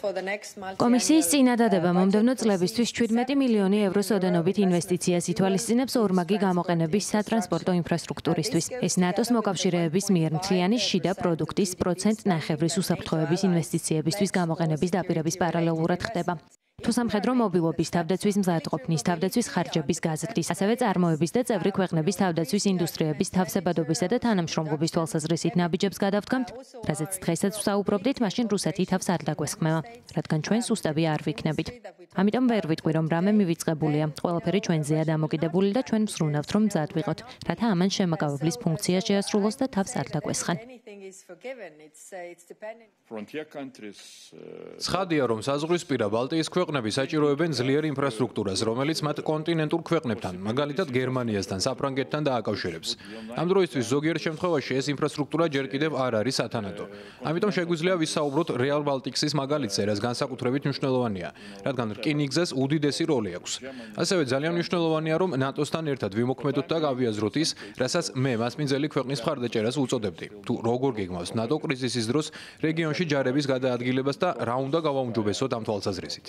კომისიის წინადადება მომდევნო წლებისთვის 17 მილიონი ევროს ოდენობით ინვესტიციას ითვალისწინებს ორმაგი გამოყენების სატრანსპორტო ინფრასტრუქტურისთვის. ეს ნატოს მოკავშირეების მიერ მთლიანი შიდა პროდუქტის 1.5%-ის უსაფრთხოების ინვესტიციებისთვის გამოყენების დაპირების პარალელურად ხდება. თუ სამხედრო მობილობის თავდაცვის მზადყოფნის, თავდაცვის ხარჯების გაზრდის, ასევე წარმოების და წევრი ქვეყნების თავდაცვის ინდუსტრიების თავსებადობისა და თანამშრომლობის თვალსაზრისით ნაბიჯებს გადავდგამთ, რაზეც დღესაც ვსაუბრობდით, მაშინ რუსეთი თავს არ დაგვესხმება, რადგან ჩვენ სუსტები არ ვიქნებით. ამიტომ ვერ ვიტყვი, რომ რამე მივიწყებულია. ყველაფერი ჩვენზეა დამოკიდებული და ჩვენ ვსრუნავთ, რომ მზად ვიყოთ, რათა ამან შემაკავებლის ფუნქცია შეასრულოს და თავს არ დაგვესხან. ცხადია, რომ საზღვრისპირა ბალტიის ქვეყნები საჭიროებენ ძლიერ ინფრასტრუქტურას, რომელიც მათ კონტინენტურ ქვეყნებთან, მაგალითად გერმანიასთან, საფრანგეთთან დააკავშირებს. ამ დროისთვის ზოგიერთ შემთხვევაში ეს ინფრასტრუქტურა ჯერ კიდევ არ არის სათანადო. ამიტომ შეგვიძლია ვისაუბროთ Rail Baltics-ის მაგალითზე, რაც განსაკუთრებით მნიშვნელოვანია, რადგან რკინიგზას უდიდესი როლი აქვს. ასევე ძალიან მნიშვნელოვანია, რომ ნატოსთან ერთად ვიმოქმედოთ და გავიაზროთ ის, რასაც მე მასპინძელი ქვეყნის მხარდაჭერას უწოდებდი. თუ როგორ გეგმავს ნატო კრიზისის დროს რეგიონში ჯარების გადაადგილებას და რა უნდა გავაუმჯობესოთ ამ თვალსაზრისით.